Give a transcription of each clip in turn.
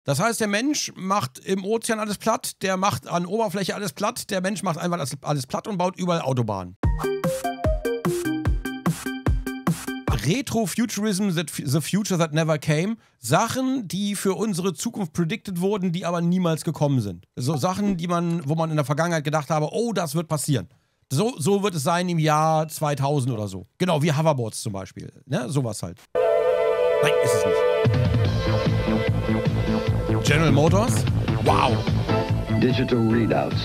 Das heißt, der Mensch macht im Ozean alles platt, der macht an Oberfläche alles platt, der Mensch macht einfach alles platt und baut überall Autobahnen. Retrofuturism, the future that never came. Sachen, die für unsere Zukunft predicted wurden, die aber niemals gekommen sind. So Sachen, wo man in der Vergangenheit gedacht habe, oh, das wird passieren. So wird es sein im Jahr 2000 oder so. Genau, wie Hoverboards zum Beispiel. Ne? Sowas halt. Nein, ist es nicht. General Motors? Wow. Digital readouts,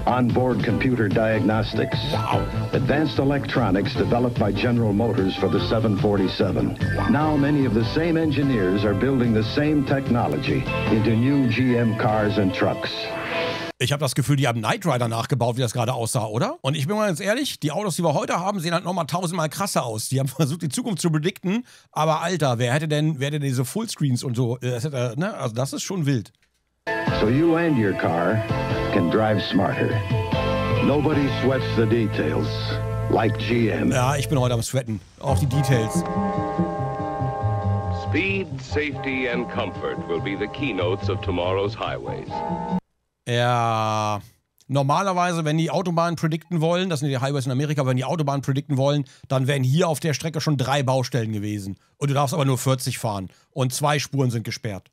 onboard computer diagnostics, advanced electronics developed by General Motors for the 747. Now many of the same engineers are building the same technology into new GM cars and trucks. Ich habe das Gefühl, die haben Knight Rider nachgebaut, wie das gerade aussah, oder? Und ich bin mal ganz ehrlich, die Autos, die wir heute haben, sehen halt nochmal 1000-mal krasser aus. Die haben versucht, die Zukunft zu predikten, aber Alter, wer hätte denn diese Fullscreens und so? Also das ist schon wild. So you and your car can drive smarter. Nobody sweats the details, like GM. Ja, ich bin heute am Sweaten. Auch die Details. Speed, safety and comfort will be the keynotes of tomorrow's highways. Ja, normalerweise, wenn die Autobahnen predikten wollen, das sind die Highways in Amerika, wenn die Autobahnen predikten wollen, dann wären hier auf der Strecke schon 3 Baustellen gewesen. Und du darfst aber nur 40 fahren. Und 2 Spuren sind gesperrt.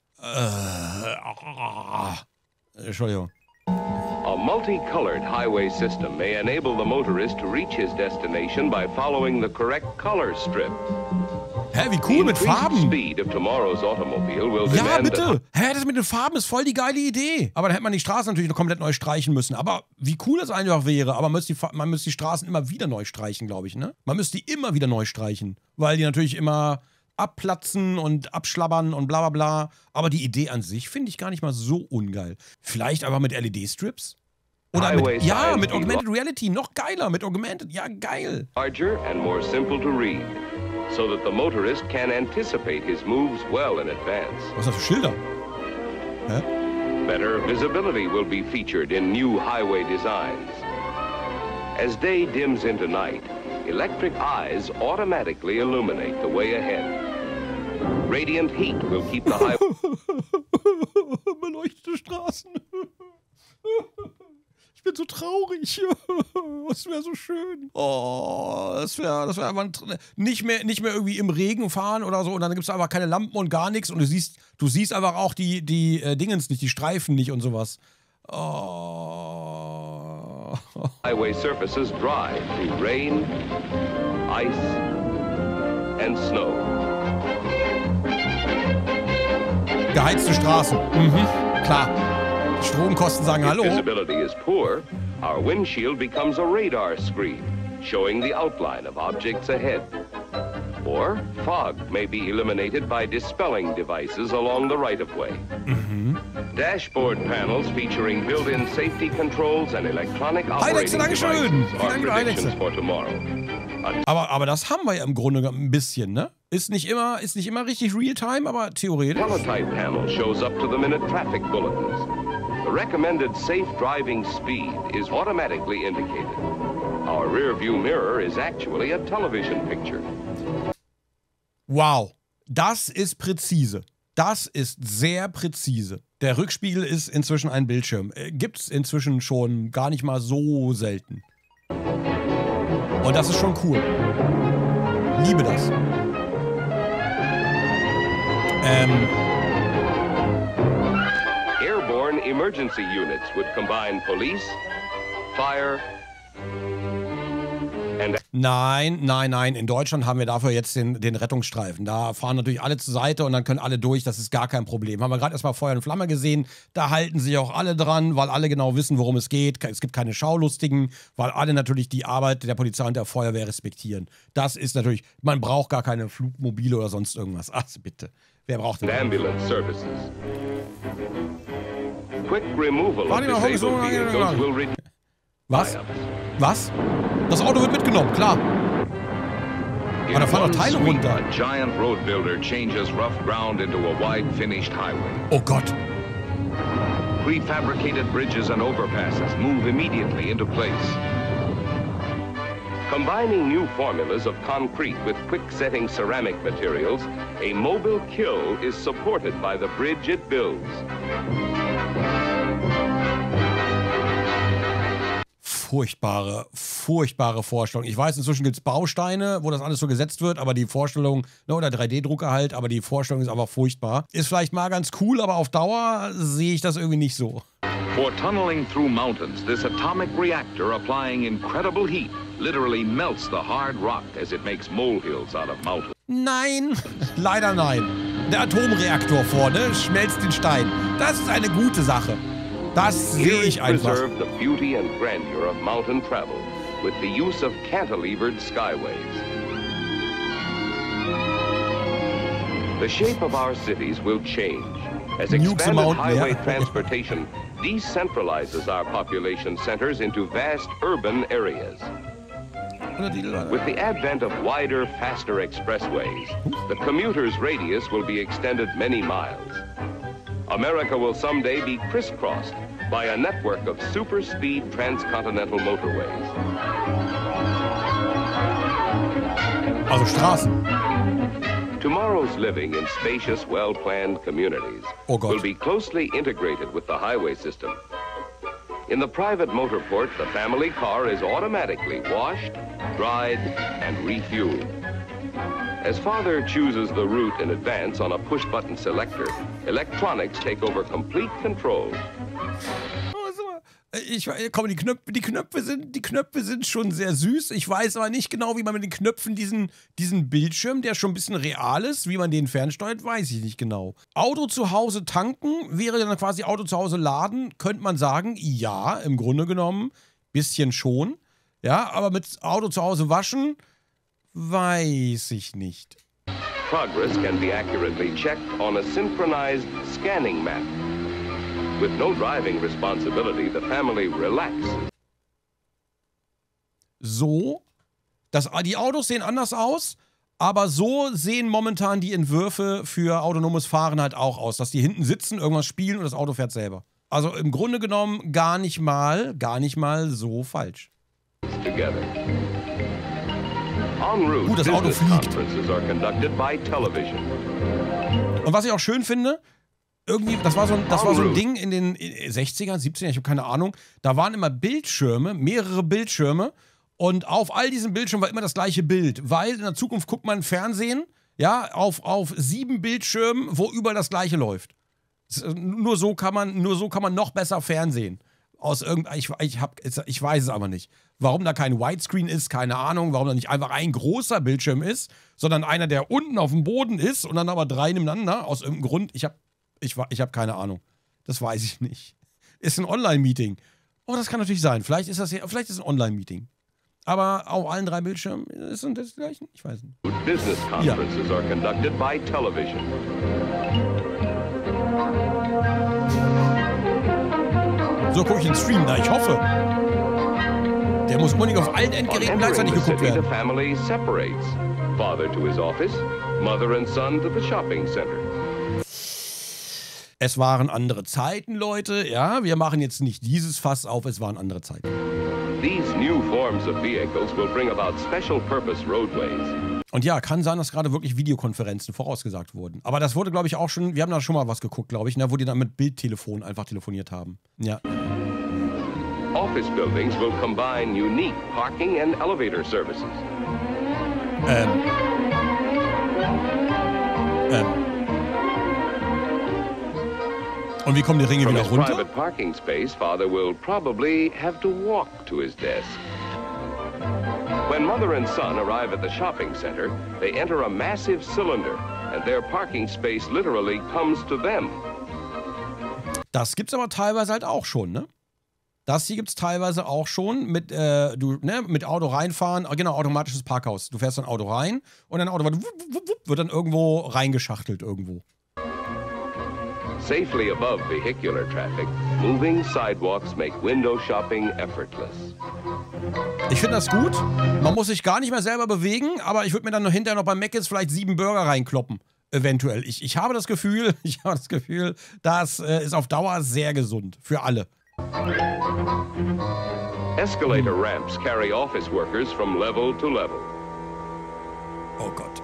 Entschuldigung. A multicolored highway system may enable the motorist to reach his destination by following the correct color strip. Hä, wie cool mit Farben. Ja, bitte. Hä, das mit den Farben ist voll die geile Idee. Aber dann hätte man die Straßen natürlich noch komplett neu streichen müssen. Aber wie cool das einfach wäre. Aber man müsste die Straßen immer wieder neu streichen, glaube ich, ne? Man müsste die immer wieder neu streichen. Weil die natürlich immer abplatzen und abschlabbern und bla bla bla. Aber die Idee an sich finde ich gar nicht mal so ungeil. Vielleicht aber mit LED-Strips? Oder mit Augmented Reality. Noch geiler mit Augmented. Ja, geil. Larger and more simple to read. So that the motorist can anticipate his moves well in advance. Was ist das für Schilder? Hä? Better visibility will be featured in new highway designs. As day dims into night, electric eyes automatically illuminate the way ahead. Radiant heat will keep the highway... Beleuchtete Straßen. Ich bin so traurig. Das wäre so schön. Oh, das wäre einfach nicht mehr irgendwie im Regen fahren oder so und dann gibt es einfach keine Lampen und gar nichts und du siehst einfach auch die Dingens nicht, die Streifen nicht und sowas. Oh. Highway surfaces dry through rain, ice and snow. Geheizte Straßen. Mhm, klar. Stromkosten sagen Hallo. If visibility is poor, our windshield becomes a radar screen, showing the outline of objects ahead. Or fog may be eliminated by dispelling devices along the right-of-way. Dashboard panels featuring built-in safety controls and electronic operating devices are predictions for tomorrow. Aber das haben wir ja im Grunde ein bisschen, ne? Ist nicht immer richtig real-time, aber theoretisch. Teletype panel shows up to the minute traffic bulletins. The recommended safe driving speed is automatically indicated. Our rear view mirror is actually a television picture. Wow, das ist präzise. Das ist sehr präzise. Der Rückspiegel ist inzwischen ein Bildschirm. Gibt's inzwischen schon gar nicht mal so selten. Und das ist schon cool. Liebe das. Airborne emergency units would combine police, fire, and... Nein. In Deutschland haben wir dafür jetzt den Rettungsstreifen. Da fahren natürlich alle zur Seite und dann können alle durch. Das ist gar kein Problem. Haben wir gerade erstmal Feuer und Flamme gesehen. Da halten sich auch alle dran, weil alle genau wissen, worum es geht. Es gibt keine Schaulustigen, weil alle natürlich die Arbeit der Polizei und der Feuerwehr respektieren. Das ist natürlich, man braucht gar keine Flugmobile oder sonst irgendwas. Ach, bitte. Wer braucht denn das? Ambulance services. Quick removal of disabled vehicles will reduce... Was? Das Auto wird mitgenommen, klar. Aber da fahren doch Teile runter. A giant road builder changes rough ground into a wide finished highway. Oh Gott. Prefabricated bridges and overpasses move immediately into place. Combining new formulas of concrete with quick-setting ceramic materials A mobile kill is supported by the bridge it builds. Furchtbare Vorstellung. Ich weiß, inzwischen gibt es Bausteine, wo das alles so gesetzt wird, aber die Vorstellung, ne, oder 3D-Drucker halt, aber die Vorstellung ist einfach furchtbar. Ist vielleicht mal ganz cool, aber auf Dauer sehe ich das irgendwie nicht so. For tunneling through mountains, this atomic reactor applying incredible heat literally melts the hard rock as it makes molehills out of mountains. Nein, leider nein. Der Atomreaktor vorne schmelzt den Stein. Das ist eine gute Sache. Das sehe ich einfach. Preserve the beauty and grandeur of mountain travel with the use of cantilevered skyways. The shape of our cities will change as expanded highway transportation decentralizes our population centers into vast urban areas. With the advent of wider, faster expressways, the commuter's radius will be extended many miles. America will someday be crisscrossed by a network of super-speed transcontinental motorways. Also Straßen. Tomorrow's living in spacious, well-planned communities will be closely integrated with the highway system. In the private motorport, the family car is automatically washed, dried, and refueled. As father chooses the route in advance on a push-button selector, electronics take over complete control. Komm, die Knöpfe sind schon sehr süß. Ich weiß aber nicht genau, wie man mit den Knöpfen diesen Bildschirm, der schon ein bisschen real ist, wie man den fernsteuert, weiß ich nicht genau. Auto zu Hause tanken wäre dann quasi Auto zu Hause laden, könnte man sagen, ja, im Grunde genommen, bisschen schon. Ja, aber mit Auto zu Hause waschen, weiß ich nicht. Progress can be accurately checked on a synchronized scanning map. With no driving responsibility, the family relaxes. So, die Autos sehen anders aus, aber so sehen momentan die Entwürfe für autonomes Fahren halt auch aus, dass die hinten sitzen, irgendwas spielen und das Auto fährt selber. Also im Grunde genommen gar nicht mal so falsch. Together. En route, Gut, das Auto fliegt. conferences are conducted by television. Und was ich auch schön finde, irgendwie, das war so ein Ding in den 60ern, 70ern, ich habe keine Ahnung. Da waren immer Bildschirme, mehrere Bildschirme. Und auf all diesen Bildschirmen war immer das gleiche Bild. Weil in der Zukunft guckt man Fernsehen, ja, auf 7 Bildschirmen, wo überall das gleiche läuft. Nur so kann man noch besser Fernsehen. Ich weiß es aber nicht. Warum da kein Widescreen ist, keine Ahnung. Warum da nicht einfach ein großer Bildschirm ist, sondern einer, der unten auf dem Boden ist und dann aber 3 nebeneinander. Aus irgendeinem Grund. Ich hab keine Ahnung. Das weiß ich nicht. Ist ein Online-Meeting. Oh, das kann natürlich sein. Vielleicht ist es ein Online-Meeting. Aber auf allen 3 Bildschirmen ist das gleiche? Ich weiß nicht. Business conferences are conducted by television. So gucke ich den Stream da. Ich hoffe. Der muss unbedingt auf allen Endgeräten gleichzeitig geguckt werden. The family separates. Father to his office, mother and son to the shopping center. Es waren andere Zeiten, Leute. Ja, wir machen jetzt nicht dieses Fass auf, es waren andere Zeiten. These new forms of vehicles will bring about special purpose roadways. Und ja, kann sein, dass gerade wirklich Videokonferenzen vorausgesagt wurden. Aber das wurde, glaube ich, auch schon, wir haben da schon mal was geguckt, glaube ich, wo die dann mit Bildtelefon einfach telefoniert haben. Ja. Office buildings will combine unique parking and elevator services. Und wie kommen die Ringe From wieder his runter? private parking space, father will probably have to walk to his desk. When mother and son arrive at the shopping center, they enter a massive cylinder, and their parking space literally comes to them. Das gibt's aber teilweise halt auch schon, ne? Das hier gibt's teilweise auch schon mit, mit Auto reinfahren, genau, automatisches Parkhaus. Du fährst ein Auto rein und ein Auto wird dann irgendwo reingeschachtelt irgendwo. Safely above vehicular traffic, moving sidewalks make window shopping effortless. Ich finde das gut. Man muss sich gar nicht mehr selber bewegen, aber ich würde mir dann hinterher noch beim Mc's vielleicht 7 Burger reinkloppen. Eventuell. Ich habe das Gefühl, das ist auf Dauer sehr gesund. Für alle. Escalator ramps carry office workers from level to level. Oh Gott.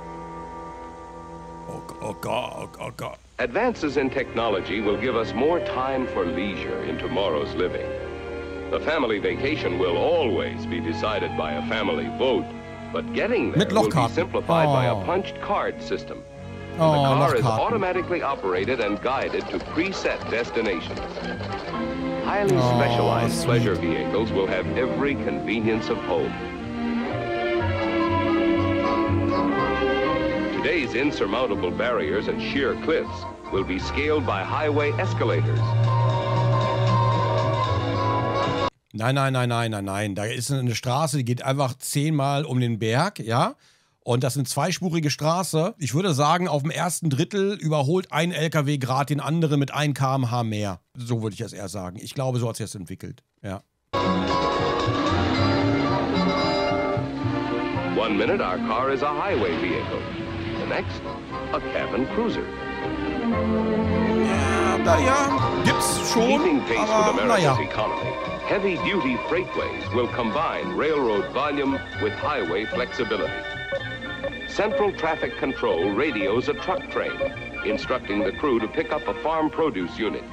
Oh Gott. Oh Gott, oh Gott. Advances in technology will give us more time for leisure in tomorrow's living. The family vacation will always be decided by a family vote, but getting there will be simplified by a punched card system. The car is automatically operated and guided to preset destinations. Highly specialized pleasure vehicles will have every convenience of home. Today's insurmountable barriers and sheer cliffs will be scaled by highway escalators. Nein. Da ist eine Straße, die geht einfach 10-mal um den Berg, ja? Und das ist eine zweispurige Straße. Ich würde sagen, auf dem ersten Drittel überholt ein LKW gerade den anderen mit 1 km/h mehr. So würde ich es eher sagen. Ich glaube, so hat sich das entwickelt. Ja. 1 minute our car is a highway vehicle. The next, a cabin cruiser. Ja, gibt's schon, Keeping pace with aber America's economy, heavy-duty freightways will combine railroad volume with highway flexibility. Central Traffic Control radios a truck train, instructing the crew to pick up a farm produce unit.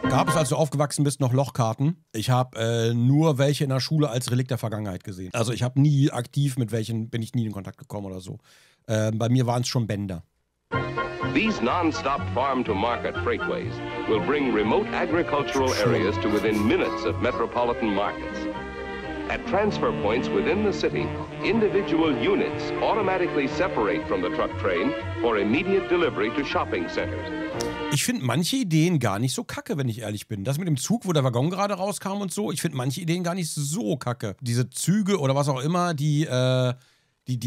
Gab es, als du aufgewachsen bist, noch Lochkarten? Ich habe nur welche in der Schule als Relikt der Vergangenheit gesehen. Also ich habe nie aktiv mit welchen, bin ich nie in Kontakt gekommen oder so. Bei mir waren es schon Bänder. These non-stop farm-to-market freightways will bring remote agricultural areas to within minutes of metropolitan markets. At transfer points within the city, individual units automatically separate from the truck train for immediate delivery to shopping centers. Ich finde manche Ideen gar nicht so kacke, wenn ich ehrlich bin. Das mit dem Zug, wo der Waggon gerade rauskam und so, ich finde manche Ideen gar nicht so kacke. Diese Züge oder was auch immer, die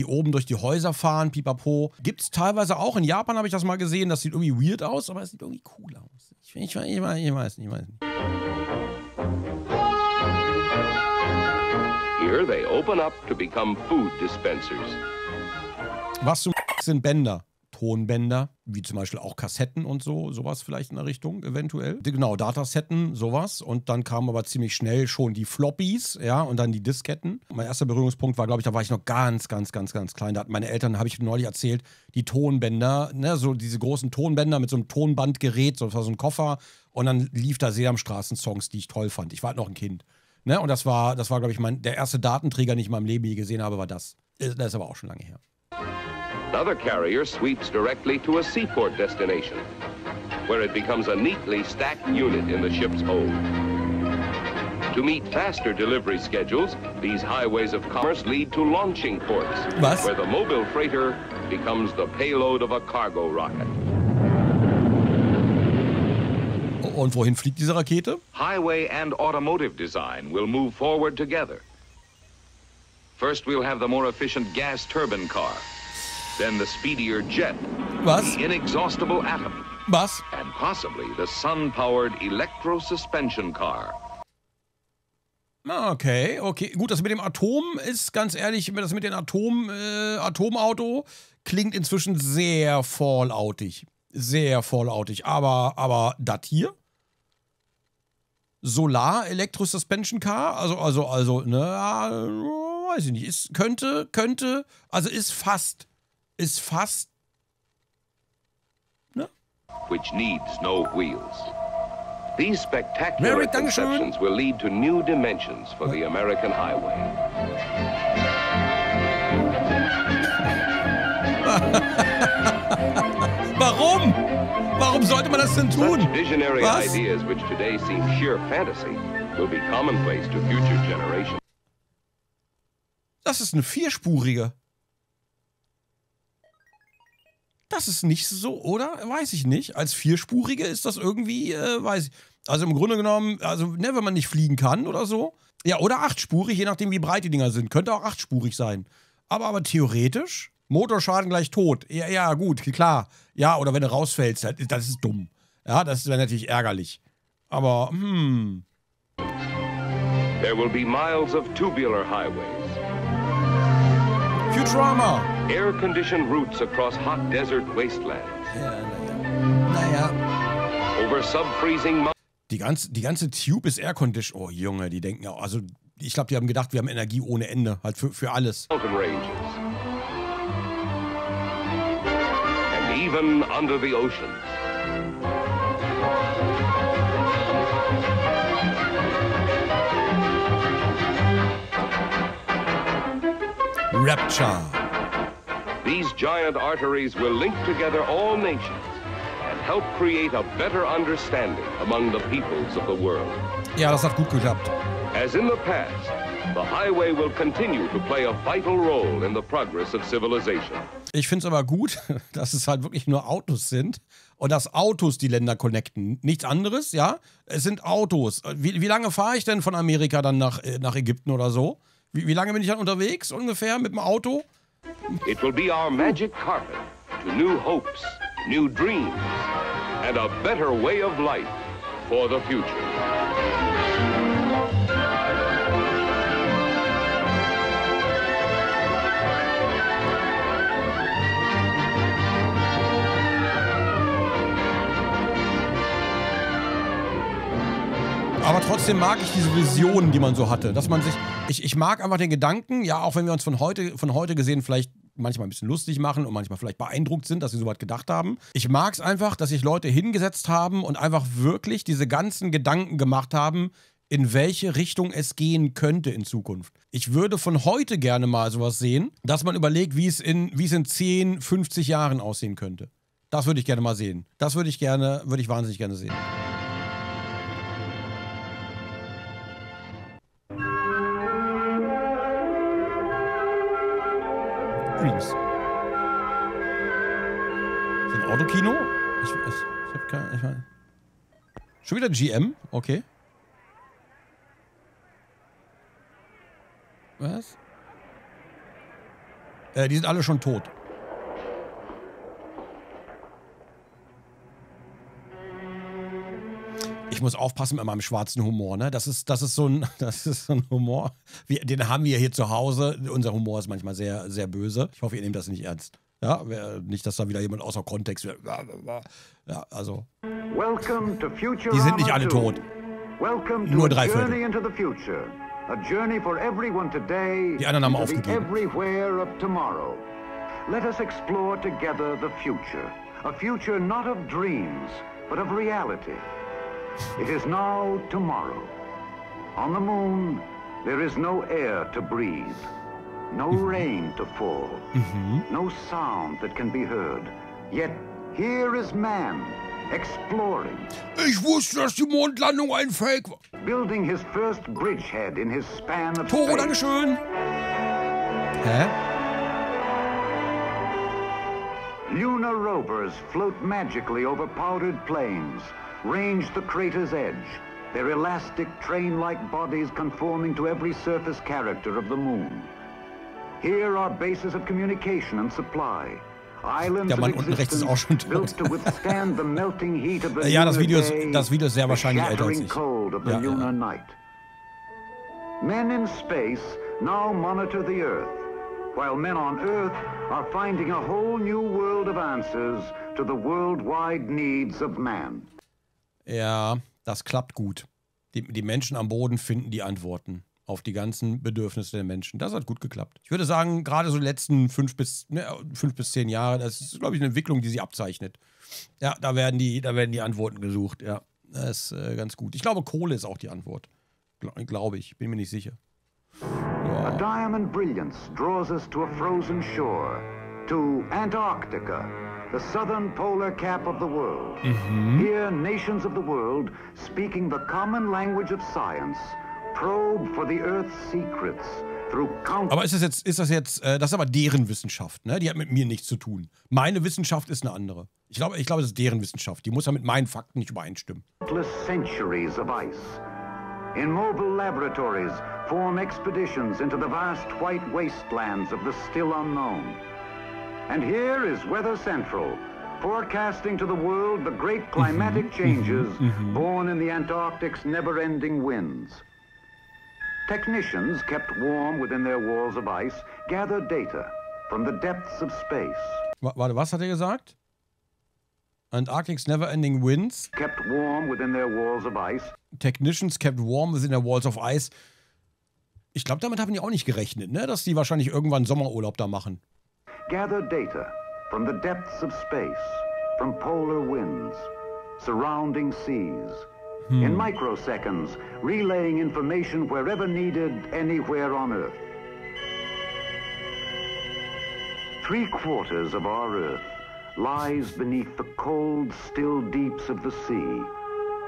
oben durch die Häuser fahren, pipapo. Gibt es teilweise auch. In Japan habe ich das mal gesehen. Das sieht irgendwie weird aus, aber es sieht irgendwie cool aus. Ich weiß nicht. Here they open up to become food dispensers. Was zum sind Bänder? Tonbänder, wie zum Beispiel auch Kassetten und so, sowas vielleicht in der Richtung eventuell. Genau, Datasetten, sowas. Und dann kamen aber ziemlich schnell schon die Floppies, ja, und dann die Disketten. Mein erster Berührungspunkt war, glaube ich, da war ich noch ganz klein. Da hatten meine Eltern, habe ich neulich erzählt, die Tonbänder, ne, so diese großen Tonbänder mit so einem Tonbandgerät, so, das war so ein Koffer. Und dann lief da Sesamstraßen-Songs, die ich toll fand. Ich war halt noch ein Kind. Ne, und das war glaube ich, der erste Datenträger, den ich in meinem Leben je gesehen habe, war das. Das ist aber auch schon lange her. Another carrier sweeps directly to a seaport destination, where it becomes a neatly stacked unit in the ship's hold. To meet faster delivery schedules, these highways of commerce lead to launching ports, where the mobile freighter becomes the payload of a cargo rocket. Und wohin fliegt diese Rakete? Highway and automotive design will move forward together. First, we'll have the more efficient gas turbine car. Then the speedier jet. Was? The inexhaustible atom. Was? And possibly the sun-powered electro-suspension car. Okay. Gut, das mit dem Atom ist, ganz ehrlich, das mit dem Atomauto klingt inzwischen sehr falloutig. Aber das hier? Solar Electro-Suspension Car? Also, ne, weiß ich nicht. Ist, könnte, also ist fast, ne? Which needs no wheels. These spectacular conceptions will lead to new dimensions for the American highway. Warum? Warum sollte man das denn tun? Such visionary ideas, which today seem sheer fantasy, will be commonplace to future generations. Das ist eine vierspurige. Das ist nicht so, oder? Weiß ich nicht. Als vierspurige ist das irgendwie, weiß ich. Also im Grunde genommen, also ne, wenn man nicht fliegen kann oder so. Ja, oder achtspurig, je nachdem wie breit die Dinger sind. Könnte auch achtspurig sein. Aber theoretisch, Motorschaden gleich tot. Ja, gut, klar. Ja, oder wenn du rausfällst, das ist dumm. Ja, das wäre natürlich ärgerlich. Aber, There will be miles of tubular highways. Futurama. Air-conditioned routes across hot desert wastelands. Naja. Over sub-freezing mountains. Die ganze Tube ist Air-Conditioned. Oh, Junge, die denken auch, also Ich glaube, die haben gedacht, wir haben Energie ohne Ende, halt für alles. Mountain ranges. And even under the oceans. Rapture. These giant arteries will link together all nations and help create a better understanding among the peoples of the world. Ja, das hat gut geklappt. As in the past, the highway will continue to play a vital role in the progress of civilization. Ich finde es aber gut, dass es halt wirklich nur Autos sind und dass Autos die Länder connecten. Nichts anderes, ja? Es sind Autos. Wie lange fahre ich denn von Amerika dann nach Ägypten oder so? Wie lange bin ich dann unterwegs ungefähr mit dem Auto? It will be our magic carpet to new hopes, new dreams, and a better way of life for the future. Aber trotzdem mag ich diese Visionen, die man so hatte. Dass man sich. Ich mag einfach den Gedanken, ja, auch wenn wir uns von heute gesehen vielleicht manchmal ein bisschen lustig machen und manchmal vielleicht beeindruckt sind, dass sie so weit gedacht haben. Ich mag es einfach, dass sich Leute hingesetzt haben und einfach wirklich diese ganzen Gedanken gemacht haben, in welche Richtung es gehen könnte in Zukunft. Ich würde von heute gerne mal sowas sehen, dass man überlegt, wie es in 10, 50 Jahren aussehen könnte. Das würde ich gerne mal sehen. Das würde ich wahnsinnig gerne sehen. Dreams. Ist das ein Autokino? Ich hab keine. Ich mein, schon wieder GM? Okay. Was? Die sind alle schon tot. Ich muss aufpassen mit meinem schwarzen Humor, ne? Das ist so ein Humor. Den haben wir hier zu Hause. Unser Humor ist manchmal sehr, sehr böse. Ich hoffe, ihr nehmt das nicht ernst. Ja, nicht, dass da wieder jemand außer Kontext wird. Ja, also. Die sind nicht alle tot. Nur 3/4. Die anderen haben aufgegeben. Let us explore together the future. A future not of dreams, but of reality. It is now tomorrow. On the moon, there is no air to breathe, no rain to fall, no sound that can be heard. Yet here is man, exploring. Ich wusste, dass die Mondlandung ein Fake war. Building his first bridgehead in his span of Toro, space. Dankeschön. Hä? Lunar rovers float magically over powdered plains, range the crater's edge, their elastic train-like bodies conforming to every surface character of the moon. Here are bases of communication and supply. Islands Der Mann of unten rechts ist auch schon built tot. to withstand the melting heat of the Ja, das lunar Video ist sehr day, wahrscheinlich the älter als shattering ich. cold of the Ja, lunar ja. night. Men in space now monitor the Earth, while men on Earth are finding a whole new world of answers to the worldwide needs of man. Ja, das klappt gut. Die Menschen am Boden finden die Antworten auf die ganzen Bedürfnisse der Menschen. Das hat gut geklappt. Ich würde sagen, gerade so die letzten 5 bis 10 Jahre, das ist, glaube ich, eine Entwicklung, die sich abzeichnet. Ja, da werden die Antworten gesucht. Ja, das ist ganz gut. Ich glaube, Kohle ist auch die Antwort. Glaube ich. Bin mir nicht sicher. A diamond brilliance draws us to a frozen shore, to Antarctica, the southern polar cap of the world. Here, nations of the world, speaking the common language of science, probe for the Earth's secrets through countless... Aber das ist aber deren Wissenschaft, ne? Die hat mit mir nichts zu tun. Meine Wissenschaft ist eine andere. Ich glaube, das ist deren Wissenschaft. Die muss ja mit meinen Fakten nicht übereinstimmen. centuries of ice. In mobile laboratories, form expeditions into the vast white wastelands of the still unknown. And here is Weather Central, forecasting to the world the great climatic changes born in the Antarctic's never-ending winds. Technicians, kept warm within their walls of ice, gather data from the depths of space. Warte, was hat er gesagt? Antarctic's never-ending winds. Kept warm within their walls of ice. Technicians kept warm within their walls of ice. Ich glaube, damit haben die auch nicht gerechnet, ne? Dass die wahrscheinlich irgendwann Sommerurlaub da machen. Gather data from the depths of space, from polar winds, surrounding seas. In microseconds, relaying information wherever needed, anywhere on Earth. 3/4 of our Earth lies beneath the cold, still deeps of the sea.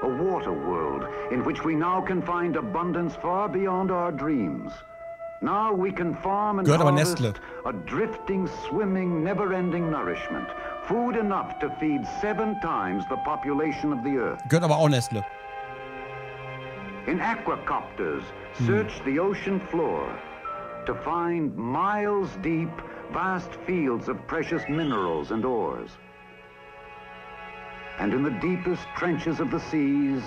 A water world in which we now can find abundance far beyond our dreams. Now we can farm and harvest a drifting, swimming, never-ending nourishment. Food enough to feed 7 times the population of the Earth. Gehört aber auch Nestle. In aquacopters, search the ocean floor to find miles deep, vast fields of precious minerals and ores. And in the deepest trenches of the seas,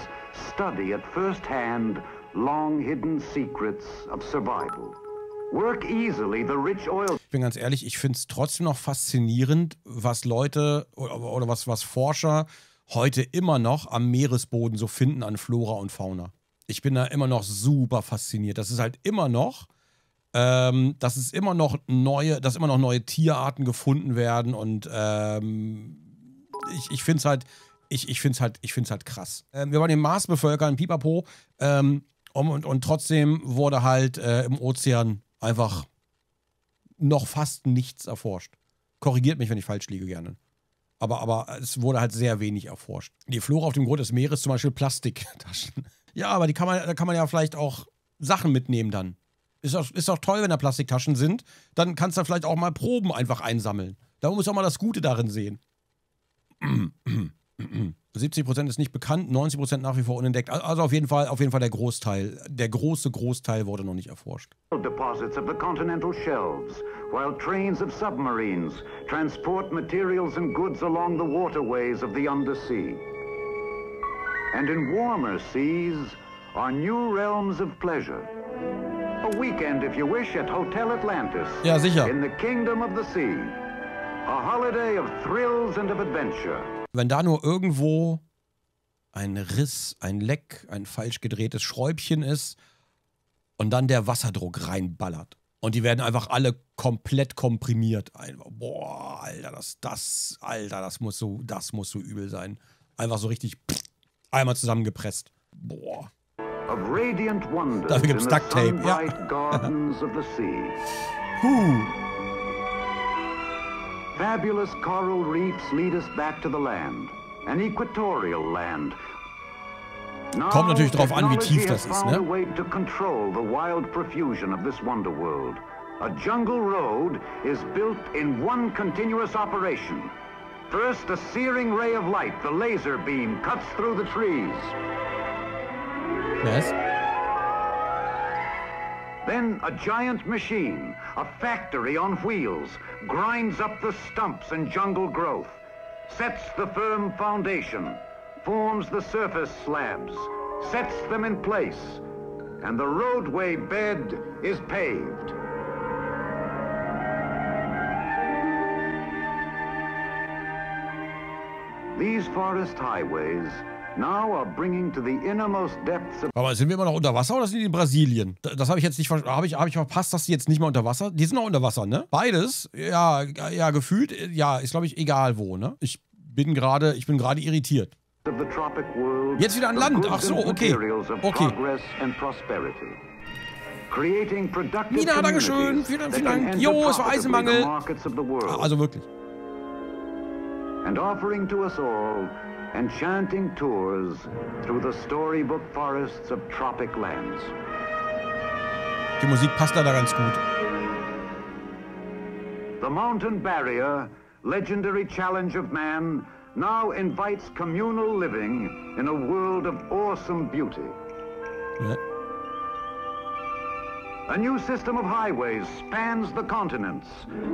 study at first hand long-hidden secrets of survival. Work easily the rich oil. Ich bin ganz ehrlich, ich finde es trotzdem noch faszinierend, was Leute oder was Forscher heute immer noch am Meeresboden so finden an Flora und Fauna. Ich bin da immer noch super fasziniert. Das ist halt immer noch, dass immer noch neue Tierarten gefunden werden und ich finde es halt, ich find's halt krass. Wir wollen den Mars bevölkern, pipapo, und trotzdem wurde halt im Ozean einfach noch fast nichts erforscht. Korrigiert mich, wenn ich falsch liege, gerne. Aber es wurde halt sehr wenig erforscht. Die Flora auf dem Grund des Meeres, zum Beispiel Plastiktaschen. Ja, aber da kann man ja vielleicht auch Sachen mitnehmen dann. Ist doch toll, wenn da Plastiktaschen sind. Dann kannst du vielleicht auch mal Proben einfach einsammeln. Da muss auch mal das Gute darin sehen. 70% ist nicht bekannt, 90% nach wie vor unentdeckt. Also auf jeden Fall der Großteil. Der große Großteil wurde noch nicht erforscht. Deposits of the continental shelves, while trains of submarines transport materials and goods along the waterways of the undersea. And in warmer seas are new realms of pleasure. A weekend, if you wish, at Hotel Atlantis. Ja, sicher. In the kingdom of the sea. A holiday of thrills and of adventure. Wenn da nur irgendwo ein Riss, ein Leck, ein falsch gedrehtes Schräubchen ist und dann der Wasserdruck reinballert. Und die werden einfach alle komplett komprimiert. Boah, Alter, das muss so übel sein. Einfach so richtig einmal zusammengepresst. Boah. Dafür gibt's Ducktape, ja. Fabulous coral reefs lead us back to the land, an equatorial land. Kommt natürlich drauf an, wie tief das ist, ne? To control the wild profusion of this wonder world. A jungle road is built in one continuous operation. First, a searing ray of light, the laser beam, cuts through the trees. Yes. Then a giant machine, a factory on wheels, grinds up the stumps and jungle growth, sets the firm foundation, forms the surface slabs, sets them in place, and the roadway bed is paved. These forest highways now are bringing to the innermost depths of... Aber sind wir immer noch unter Wasser oder sind die in Brasilien? Das habe ich jetzt nicht verstanden. Habe ich verpasst, dass die jetzt nicht mehr unter Wasser? Die sind noch unter Wasser, ne? Beides? Ja, gefühlt, ja, ist glaube ich egal wo, ne? Ich bin gerade irritiert. Jetzt wieder an Land. Ach so, okay. Mina, dankeschön. Vielen Dank. Jo, es war Eisenmangel. Also wirklich. And offering to us all enchanting tours through the storybook forests of tropic lands. Die Musik passt da ganz gut. The mountain barrier, legendary challenge of man, now invites communal living in a world of awesome beauty. Ja. A new system of highways spans the continents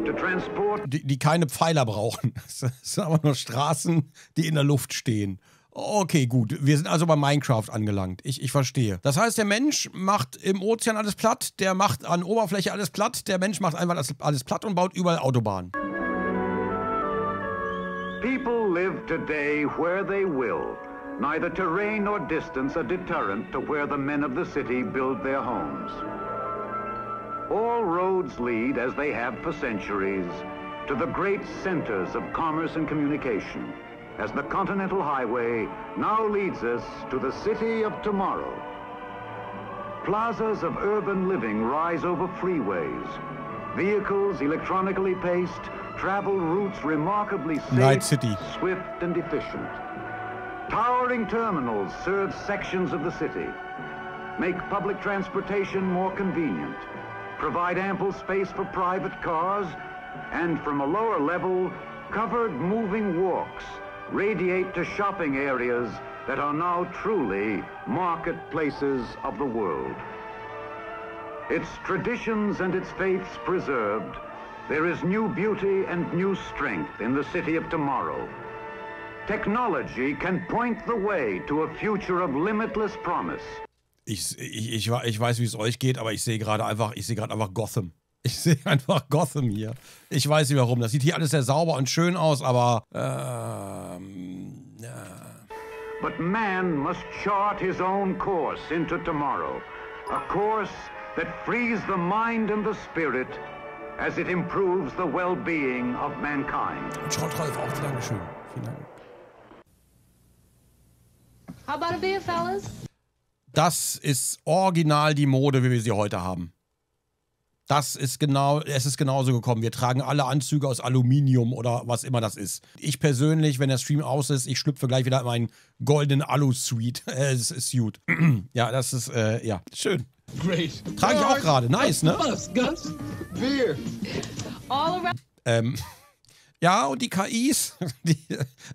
to transport... Die keine Pfeiler brauchen. Das sind aber nur Straßen, die in der Luft stehen. Okay, gut. Wir sind also bei Minecraft angelangt. Ich verstehe. Das heißt, der Mensch macht im Ozean alles platt, der macht an Oberfläche alles platt, der Mensch macht einfach alles platt und baut überall Autobahnen. People live today where they will. Neither terrain nor distance a deterrent to where the men of the city build their homes. All roads lead, as they have for centuries, to the great centers of commerce and communication, as the Continental Highway now leads us to the city of tomorrow. Plazas of urban living rise over freeways. Vehicles electronically paced travel routes remarkably Night safe, City. swift, and efficient. Towering terminals serve sections of the city, make public transportation more convenient, provide ample space for private cars, and from a lower level, covered moving walks radiate to shopping areas that are now truly marketplaces of the world. Its traditions and its faiths preserved, there is new beauty and new strength in the city of tomorrow. Technology can point the way to a future of limitless promise. Ich weiß, wie es euch geht, aber ich sehe gerade einfach Gotham. Ich sehe einfach Gotham hier. Ich weiß nicht warum. Das sieht hier alles sehr sauber und schön aus, aber But man must chart his own course into tomorrow. A course that frees the mind and the spirit as it improves the well-being of mankind. Schaut Rolf auch, Dankeschön. Vielen Dank. How about a beer, fellas? Das ist original die Mode, wie wir sie heute haben. Es ist genauso gekommen. Wir tragen alle Anzüge aus Aluminium oder was immer das ist. Ich persönlich, wenn der Stream aus ist, ich schlüpfe gleich wieder in meinen goldenen Alu-Suit. Suit. Ja, das ist, ja, schön. Great. Trage ich auch gerade. Nice, ne? Guns, beer. All around. Ja, und die KIs,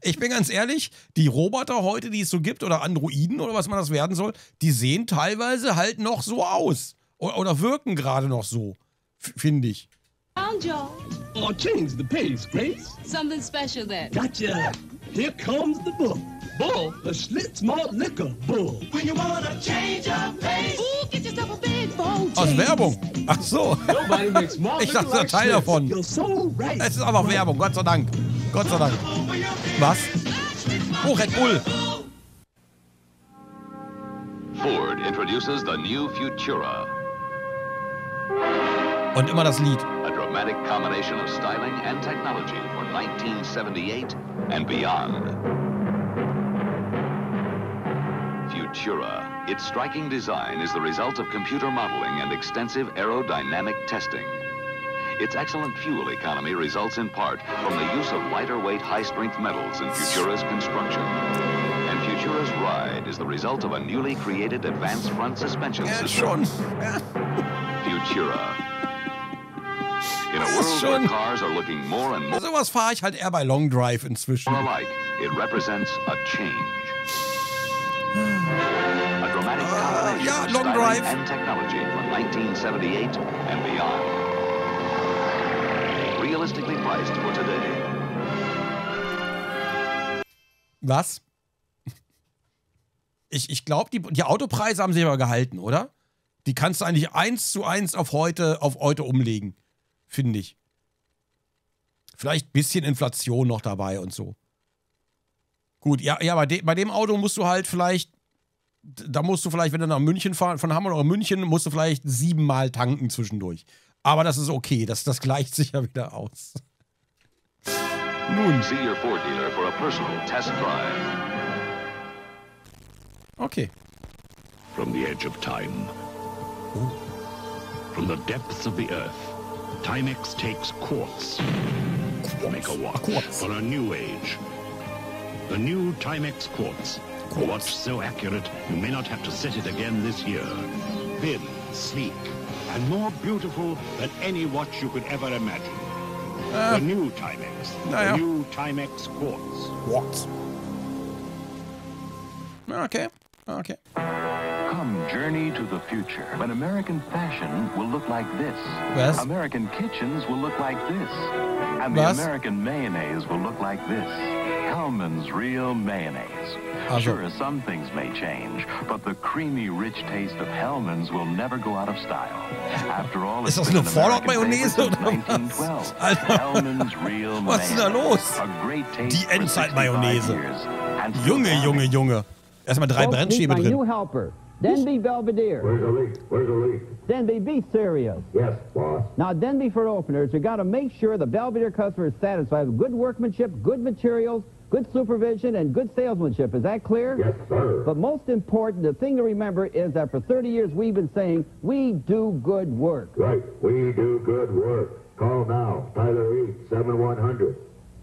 ich bin ganz ehrlich, die Roboter heute, die es so gibt, oder Androiden oder was man das werden soll, die sehen teilweise halt noch so aus. Oder wirken gerade noch so, finde ich. Found y'all. Oh, change the pace, Grace. Something special then. Gotcha. Here comes the bull. Bull, the Schlitz malt liquor bull. When you wanna change your pace. Ooh, get yourself a big bowl. Aus Werbung. Ach so. Nobody makes malt Ich liquor dachte, ein like Teil Schlitz. davon. You're so right. Es ist aber Werbung, Gott sei Dank. Gott sei Dank. Was? Oh, Red Bull. Ford introduces the new Futura, Und immer das Lied. a dramatic combination of styling and technology for 1978 and beyond. Futura. Its striking design is the result of computer modeling and extensive aerodynamic testing. Its excellent fuel economy results in part from the use of lighter weight, high-strength metals in Futura's construction. And Futura's ride is the result of a newly created advanced front suspension Ja, system. schon. Ja. Futura. In a Das ist world schon- where cars are looking more and more Sowas fahre ich halt eher bei Long Drive inzwischen. alike, it represents a change. A dramatic combination ja, of Long styling Drive. and technology from 1978 and beyond. Realistically priced for today. Was? Ich glaube, die Autopreise haben sich aber gehalten, oder? Die kannst du eigentlich 1:1 auf heute umlegen, finde ich. Vielleicht ein bisschen Inflation noch dabei und so. Gut, ja, bei dem Auto musst du halt vielleicht, wenn du nach München fahren, von Hamburg nach München, musst du vielleicht 7-mal tanken zwischendurch. Aber das ist okay, das gleicht sich ja wieder aus. Nun, See your Ford dealer for a personal test drive. okay. From the edge of time, from the depths of the earth, Timex takes quartz to make a watch Quartz. for a new age. The new Timex quartz. A watch so accurate you may not have to set it again this year. Thin, sleek, and more beautiful than any watch you could ever imagine. The new Timex. Naja. The new Timex quartz. What? Okay. Come journey to the future when American fashion will look like this. Was? American kitchens will look like this. And the Was? American mayonnaise will look like this. Hellman's Real Mayonnaise. Also. Sure, some things may change, but the creamy, rich taste of Hellman's will never go out of style. After all, Ist it's das been eine an American Fallout-Mayonnaise favorite oder since was? 1912. Alter. Hellman's Real Was ist denn da Mayonnaise. los? A great taste Die for Endzeit-Mayonnaise. 65 years. And still Junge. Erstmal 3 Folks, Brennstäbe meet my new drin. helper, Denby Belvedere. Where's the leak? Where's the leak? Denby, be serious. Yes, boss. Now, Denby, for openers, you got to make sure the Belvedere customer is satisfied with good workmanship, good materials, good supervision, and good salesmanship. Is that clear? Yes, sir. But most important, the thing to remember is that for 30 years we've been saying we do good work. Right. We do good work. Call now. Tyler Reed, 7100.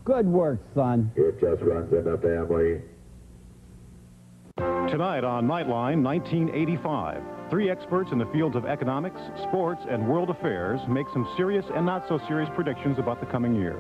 Good work, son. It just runs in the family. Tonight on Nightline 1985, three experts in the fields of economics, sports, and world affairs make some serious and not so serious predictions about the coming year.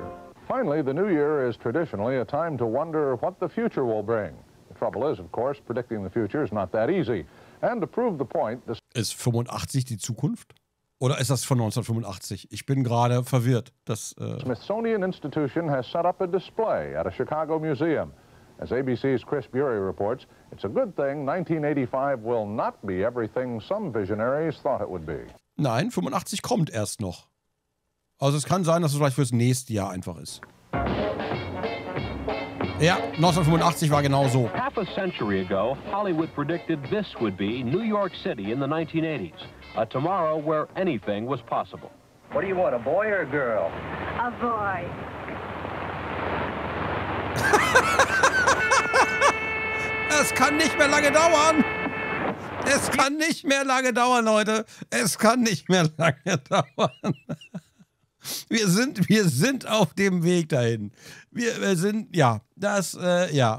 Finally, the new year is traditionally a time to wonder what the future will bring. The trouble is, of course, predicting the future is not that easy. And to prove the point... Ist 85 die Zukunft? Oder ist das von 1985? Ich bin gerade verwirrt. Das, Smithsonian Institution has set up a display at a Chicago museum. As ABC's Chris Bury reports, it's a good thing 1985 will not be everything some visionaries thought it would be. Nein, 85 kommt erst noch. Also es kann sein, dass es vielleicht fürs nächste Jahr einfach ist. Ja, 1985 war genau so. Half a century ago, Hollywood predicted this would be New York City in the 1980s. A tomorrow where anything was possible. What do you want, a boy or a girl? A boy. Es kann nicht mehr lange dauern. Es kann nicht mehr lange dauern, Leute. Es kann nicht mehr lange dauern. Wir sind auf dem Weg dahin. Wir sind, ja,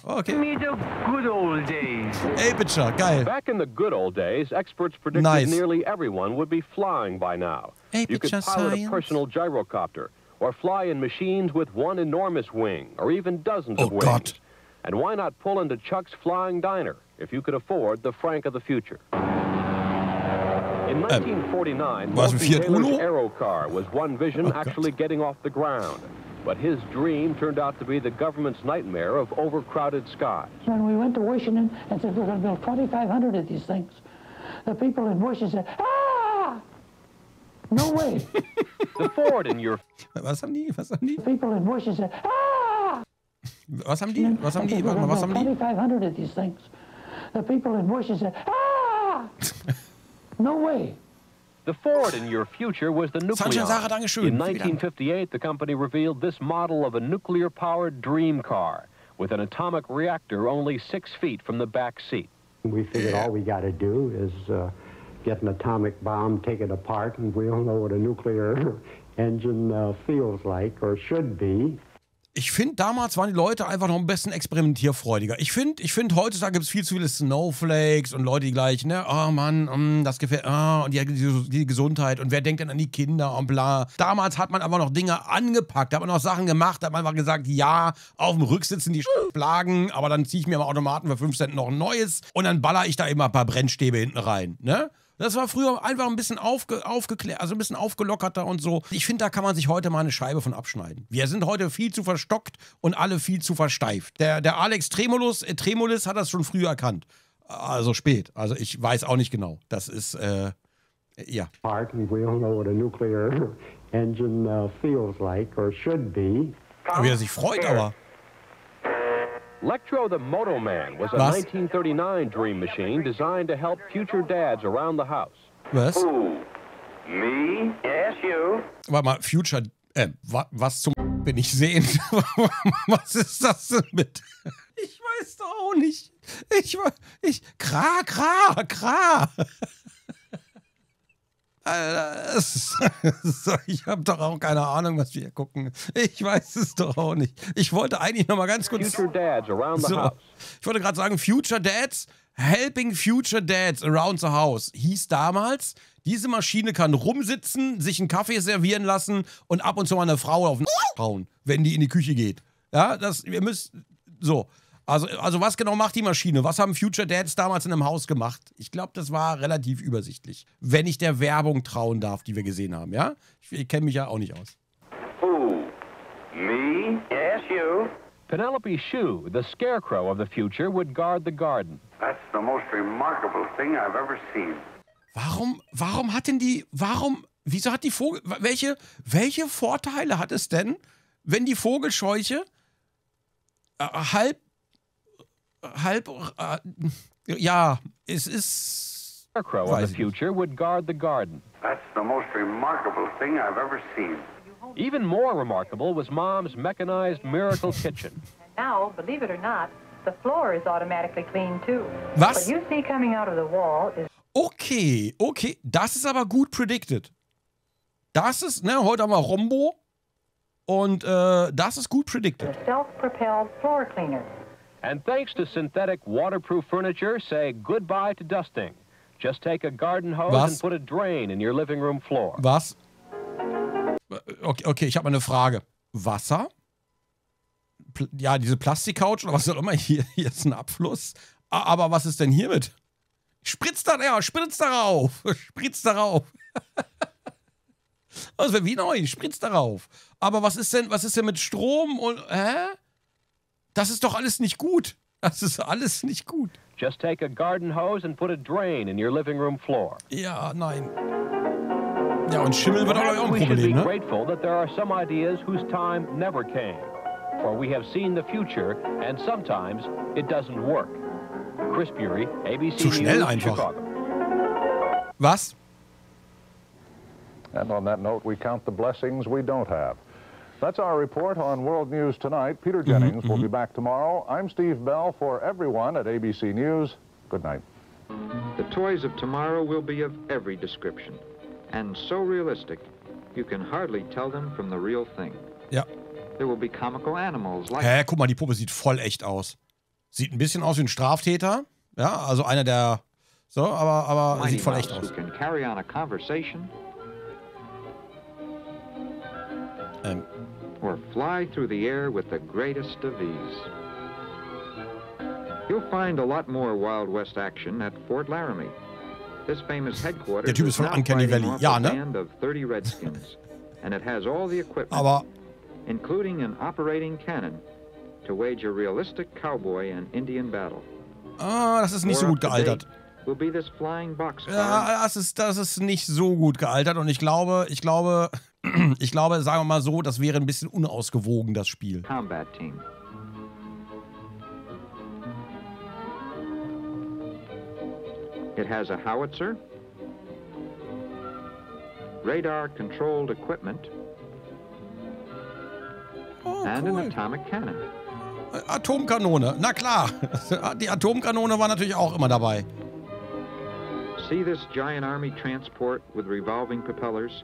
okay. Good old days. Ey, Bitcher, geil. Back in the good old days, experts predicted nearly everyone would be flying by now. Hey, you could pilot a personal gyrocopter, or fly in machines with one enormous wing, or even dozens of wings. God. And why not pull into Chuck's Flying Diner if you could afford the Frank of the future? In 1949, Martin Taylor's Aero car was one vision actually getting off the ground. But his dream turned out to be the government's nightmare of overcrowded skies. When we went to Washington and said we're going to build 2,500 of these things, the people in Washington said, "Ah! No way!" The Ford in your... Was haben die? The people in Washington said, "Ah!" Was haben die? 2,500 of these things. The people in Washington said, "Ah! No way!" The Ford in your future was the nucleon. In 1958, the company revealed this model of a nuclear-powered dream car with an atomic reactor only 6 feet from the back seat. We figured all we got to do is get an atomic bomb, take it apart, and we'll know what a nuclear engine feels like or should be. Ich finde, damals waren die Leute einfach noch ein bisschen experimentierfreudiger. Ich finde, heutzutage gibt es viel zu viele Snowflakes und Leute, die gleich, ne, oh Mann, das gefällt, und die Gesundheit und wer denkt denn an die Kinder und bla. Damals hat man aber noch Dinge angepackt, da hat man noch Sachen gemacht, da hat man einfach gesagt, ja, auf dem Rücksitz sind die Plagen, aber dann ziehe ich mir am Automaten für 5 Cent noch ein neues und dann baller ich da immer ein paar Brennstäbe hinten rein, ne? Das war früher einfach ein bisschen aufgeklärt, also ein bisschen aufgelockerter und so. Ich finde, da kann man sich heute mal eine Scheibe von abschneiden. Wir sind heute viel zu verstockt und alle viel zu versteift. Der Alex Tremolis hat das schon früher erkannt. Also spät. Also ich weiß auch nicht genau. Das ist, ja. We don't know what a nuclear engine feels like or should be. Wie er sich freut, aber. Electro the Moto Man was a 1939 dream machine designed to help future dads around the house. Was? Who? Me? Yes, you. Warte mal, Future, was zum bin ich sehen? Was ist das denn mit? Ich weiß doch auch nicht. Kra. Alter, ich habe doch auch keine Ahnung, was wir hier gucken. Ich weiß es doch auch nicht. Ich wollte eigentlich noch mal ganz kurz... Future Dads around the house. Ich wollte gerade sagen, Future Dads, Helping Future Dads Around the House hieß damals, diese Maschine kann rumsitzen, sich einen Kaffee servieren lassen und ab und zu mal eine Frau auf den hauen, wenn die in die Küche geht. Ja, ihr müsst... So. Also was genau macht die Maschine? Was haben Future Dads damals in einem Haus gemacht? Ich glaube, das war relativ übersichtlich. Wenn ich der Werbung trauen darf, die wir gesehen haben, ja? Ich kenne mich ja auch nicht aus. Who? Me? Yes, you. Penelope Shue, the scarecrow of the future, would guard the garden. That's the most remarkable thing I've ever seen. Warum hat denn wieso hat die Vogel, welche Vorteile hat es denn, wenn die Vogelscheuche ja, es ist scarecrow of the future would guard the garden. That's the most remarkable thing I've ever seen. Even more remarkable was Mom's mechanized miracle kitchen. Now, believe it or not, the floor is automatically cleaned too. Was? What you see coming out of the wall is... Okay, okay. Das ist aber gut predicted. Das ist, ne, heute haben wir Rombo. Und das ist gut predicted. A self-propelled floor cleaner. And thanks to synthetic waterproof furniture, say goodbye to dusting. Just take a garden hose and put a drain in your living room floor. Was? Okay, ich habe mal eine Frage. Wasser? Ja, diese Plastikcouch oder was auch immer. Hier ist ein Abfluss. Aber was ist denn hiermit? Spritzt darauf! Spritzt darauf! Das wäre wie neu, spritzt darauf. Aber was ist denn mit Strom und, Das ist doch alles nicht gut. Das ist alles nicht gut. Just take a garden hose and put a drain in your living room floor. Ja, nein. Ja, und Schimmel wird auch ein Problem, ne? We should be grateful that there are some ideas whose time never came. For we have seen the future, and sometimes it doesn't work. Chris Bury, ABC Zu schnell News, einfach. Chicago. Was? And on that note, we count the blessings we don't have. That's our report on World News Tonight. Peter Jennings will be back tomorrow. I'm Steve Bell for everyone at ABC News. Good night. The toys of tomorrow will be of every description, and so realistic, you can hardly tell them from the real thing. Ja. There will be comical animals like... Guck mal, die Puppe sieht voll echt aus. Sieht ein bisschen aus wie ein Straftäter. Ja, also einer der... So, aber sieht voll echt aus. Who can carry on a conversation. Or fly through the air with the greatest of ease. You'll find a lot more Wild West action at Fort Laramie. This famous headquarters Der Typ ist von Uncanny Valley. Ja, ne? band of 30 Redskins, and it has all the equipment, Aber including an operating cannon, to wage a realistic cowboy and Indian battle. das ist nicht so gut gealtert. Will be this flying boxcar. Ja, das ist nicht so gut gealtert und ich glaube, sagen wir mal so, das wäre ein bisschen unausgewogen, das Spiel. Combat team. It has a howitzer, radar-controlled equipment, and an atomic cannon. Atomkanone, na klar. Die Atomkanone war natürlich auch immer dabei. See this giant army transport with revolving propellers?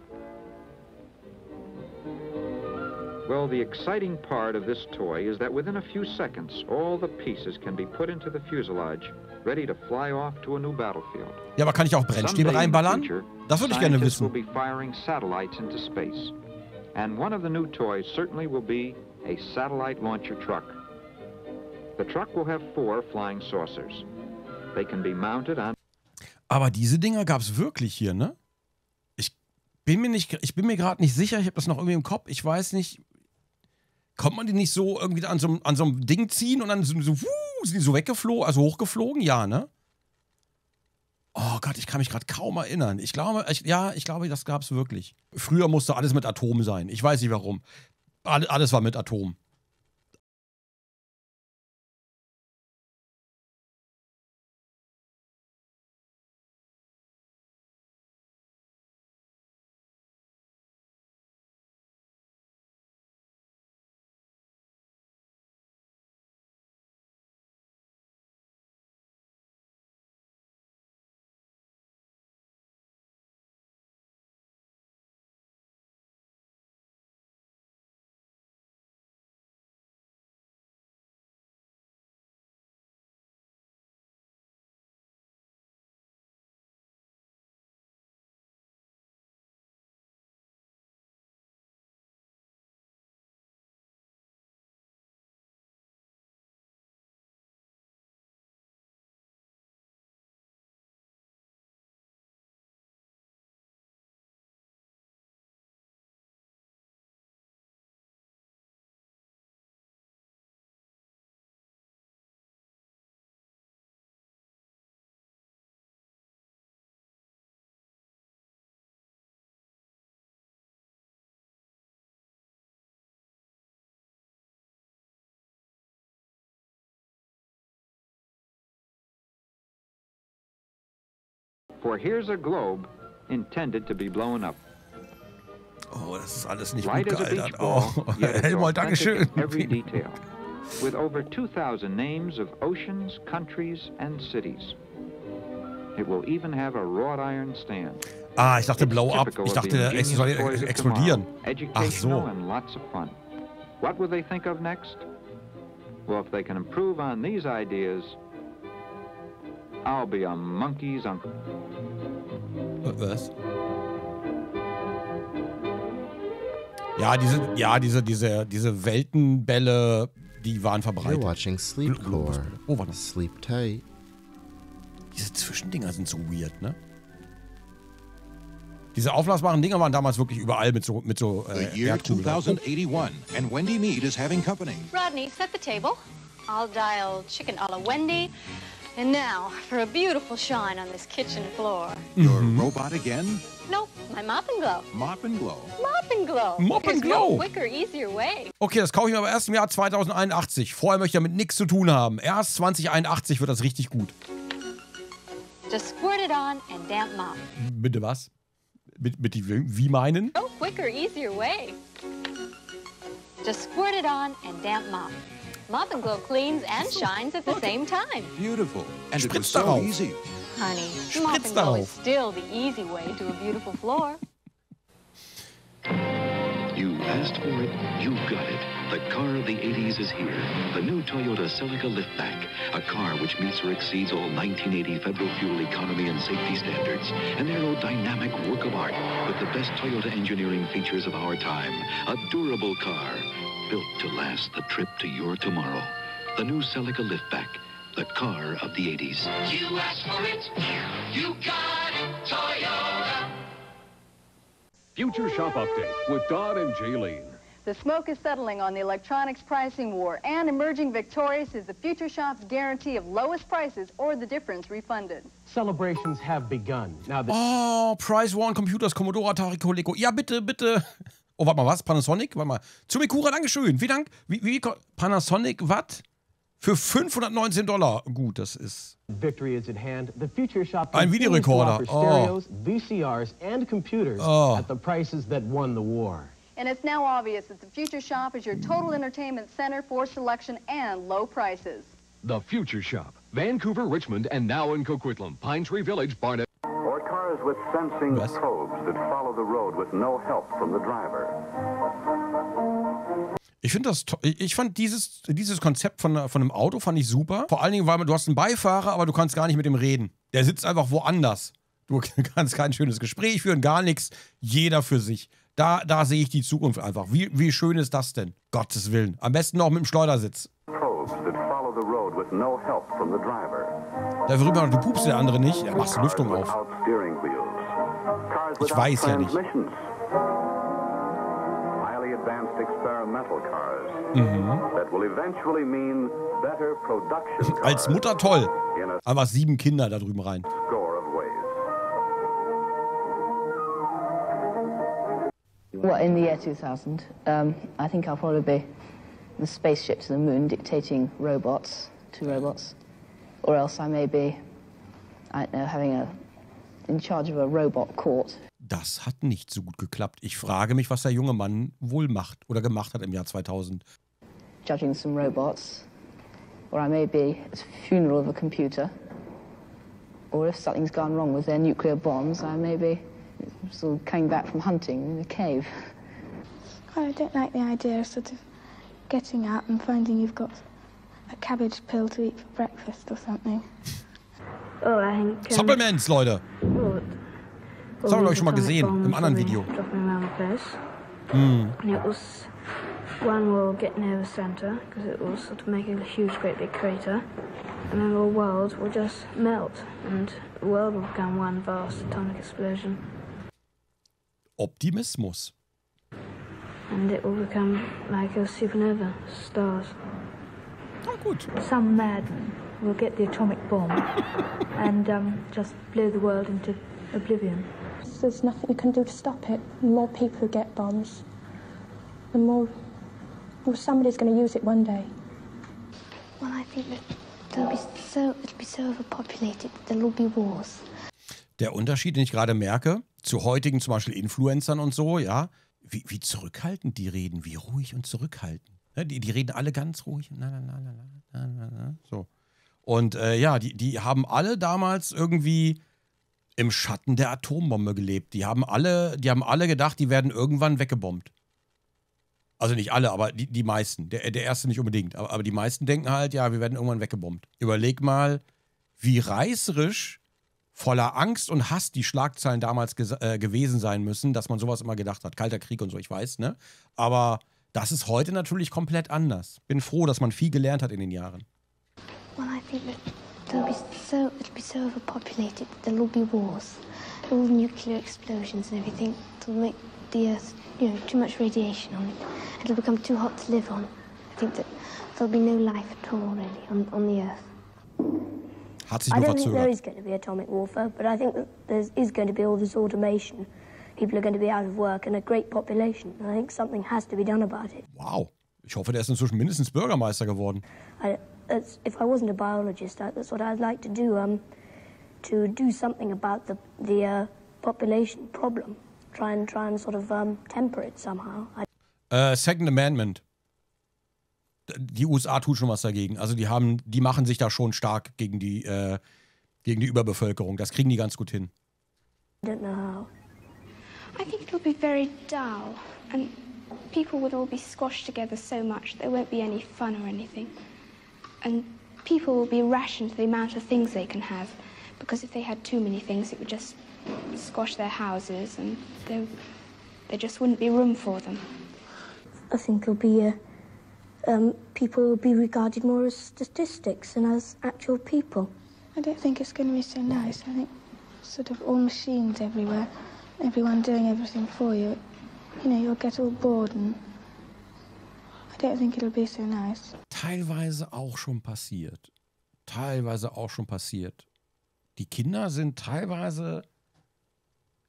Well, the exciting part of this toy is that within a few seconds, all the pieces can be put into the fuselage, ready to fly off to a new battlefield. Ja, aber kann ich auch Brennstäbe reinballern? Das würde ich gerne wissen. Will be firing satellites into space. And one of the new toys certainly will be a satellite launcher truck. The truck will have 4 flying saucers. They can be mounted on... Aber diese Dinger gab es wirklich hier, ne? Ich bin mir gerade nicht sicher, ich habe das noch irgendwie im Kopf, ich weiß nicht. Kommt man die nicht so irgendwie an so einem Ding ziehen und dann sind die so weggeflogen, also hochgeflogen? Ja, ne? Oh Gott, ich kann mich gerade kaum erinnern. Ich glaube, das gab es wirklich. Früher musste alles mit Atom sein. Ich weiß nicht warum. Alles war mit Atom. For here's a globe intended to be blown up. Oh, das ist alles nicht Light gut as a gealtert. beach ball, Oh, yet it's Helmut, authentic Dankeschön. in every detail. With over 2,000 names of oceans, countries, and cities. It will even have a wrought iron stand. Ah, ich dachte Blow Up. Ich dachte, es soll explodieren. Ach so. And lots of fun. What will they think of next? Well, if they can improve on these ideas, I'll be a monkey's uncle. Was? Ja, diese Weltenbälle, die waren verbreitet. You're watching Sleepcore. Oh, warte. Sleep tight. Diese Zwischendinger sind so weird, ne? Diese aufblasbaren Dinger waren damals wirklich überall mit so The year 2081, and Wendy Mead is having company. Rodney, set the table. I'll dial chicken a la Wendy. And now for a beautiful shine on this kitchen floor. Your robot again? Nope, my mop and glow. Mop and glow. Mop and glow. Mop and There's no glow. quicker, easier way. Okay, das kaufe ich mir aber erst im Jahr 2081. Vorher möchte ich damit nichts zu tun haben. Erst 2081 wird das richtig gut. Just squirt it on and damp mop. Bitte was? Mit die wie meinen? No quicker, easier way. Just squirt it on and damp mop. Mop and glow cleans and shines at the same time. Beautiful. And it was Spritz so darauf. easy. Honey, mop and Spritz glow darauf. is still the easy way to a beautiful floor. You asked for it, you got it. The car of the 80s is here. The new Toyota Celica Liftback. A car which meets or exceeds all 1980 federal fuel economy and safety standards. An aerodynamic work of art with the best Toyota engineering features of our time. A durable car built to last the trip to your tomorrow. The new Celica Liftback. The car of the 80s. You asked for it, you got it, Toyota. Future Shop Update with Don and Jaylene. The smoke is settling on the electronics pricing war, and emerging victorious is the Future Shop's guarantee of lowest prices or the difference refunded. Celebrations have begun. Now Oh, Price War on Computers, Commodore, Atari, Coleco. Ja, bitte, bitte. Oh, warte mal, was? Panasonic? Warte mal. Zumikura, Dankeschön. Vielen Dank. Wie Panasonic, was? Für $519. Gut, das ist... Victory is at hand. The Future Shop ein Videorekorder. Stereos, VCRs, and computers at the prices that won the war. And it's now obvious that the Future Shop is your total entertainment center for selection and low prices. The Future Shop. Vancouver, Richmond, and now in Coquitlam, Pine Tree Village, Barnet. Or cars with sensing probes that follow the road with no help from the driver. Ich fand dieses Konzept von einem Auto fand ich super. Vor allen Dingen, weil du hast einen Beifahrer, aber du kannst gar nicht mit ihm reden. Der sitzt einfach woanders. Du kannst kein schönes Gespräch führen, gar nichts. Jeder für sich. Da sehe ich die Zukunft einfach. Wie schön ist das denn? Gottes Willen. Am besten noch mit dem Schleudersitz. Probes that follow the road with no help from the driver. Da worüber du pupst der andere nicht. Ja, machst du Lüftung auf. Ich weiß ja nicht. Highly advanced experimental cars that will eventually mean better production cars. Als Mutter toll. Einfach 7 Kinder da drüben rein. Score of ways. Well, in the year 2000, I think I'll probably be the spaceship to the moon dictating robots to robots. Or else I may be, I don't know, in charge of a robot court. Das hat nicht so gut geklappt. Ich frage mich, was der junge Mann wohl macht oder gemacht hat im Jahr 2000. Judging some robots. Or I may be at the funeral of a computer. Or if something's gone wrong with their nuclear bombs, I may be sort of coming back from hunting in a cave. I don't like the idea of sort of getting out and finding you've got a cabbage pill to eat for breakfast or something. Oh, I think, Supplements, Leute! Das haben wir euch schon mal gesehen, im anderen Video. And it was one will get near the center because it will sort of make a huge, great big crater, and then the world will just melt, and the world will become one vast atomic explosion. Optimismus. And it will become like a supernova, stars. Oh, gut. Some madman will get the atomic bomb and just blow the world into oblivion. There's nothing you can do to stop it. The more people who get bombs, the more somebody's going to use it one day. Well, I think that it'll be so overpopulated that there'll be wars. Der Unterschied, den ich gerade merke, zu heutigen zum Beispiel Influencern und so, ja, wie zurückhaltend die reden, wie ruhig und zurückhaltend. Ja, die reden alle ganz ruhig. So. Und ja, die haben alle damals irgendwie im Schatten der Atombombe gelebt. Die haben alle gedacht, die werden irgendwann weggebombt. Also nicht alle, aber die meisten. Der erste nicht unbedingt. Aber die meisten denken halt, ja, wir werden irgendwann weggebombt. Überleg mal, wie reißerisch, voller Angst und Hass die Schlagzeilen damals gewesen sein müssen, dass man sowas immer gedacht hat. Kalter Krieg und so, ich weiß, ne? Aber das ist heute natürlich komplett anders. Bin froh, dass man viel gelernt hat in den Jahren. Well, I think that it'll be so overpopulated. There'll all be wars, all nuclear explosions and everything. It'll make the Earth, too much radiation on it. It'll become too hot to live on. I think that there'll be no life at all, really, on the Earth. Hat sich nur I don't think there verzögert. is going to be atomic warfare, but I think that there is going to be all this automation. People are going to be out of work and a great population. I think something has to be done about it. Wow. Ich hoffe, der ist inzwischen mindestens Bürgermeister geworden. If I wasn't a biologist, that's what I'd like to do something about the population problem. Try and sort of temper it somehow. Second Amendment. Die USA tun schon was dagegen. Also die machen sich da schon stark gegen die Überbevölkerung. Das kriegen die ganz gut hin. I don't know how. I think it'll be very dull, and people would all be squashed together so much there won't be any fun or anything. And people will be rationed the amount of things they can have, because if they had too many things, it would just squash their houses, and there just wouldn't be room for them. I think it'll be people will be regarded more as statistics than as actual people. I don't think it's going to be so nice. I think sort of all machines everywhere, everyone doing everything for you. You'll get all bored, and I don't think it'll be so nice. Teilweise auch schon passiert. Die Kinder sind teilweise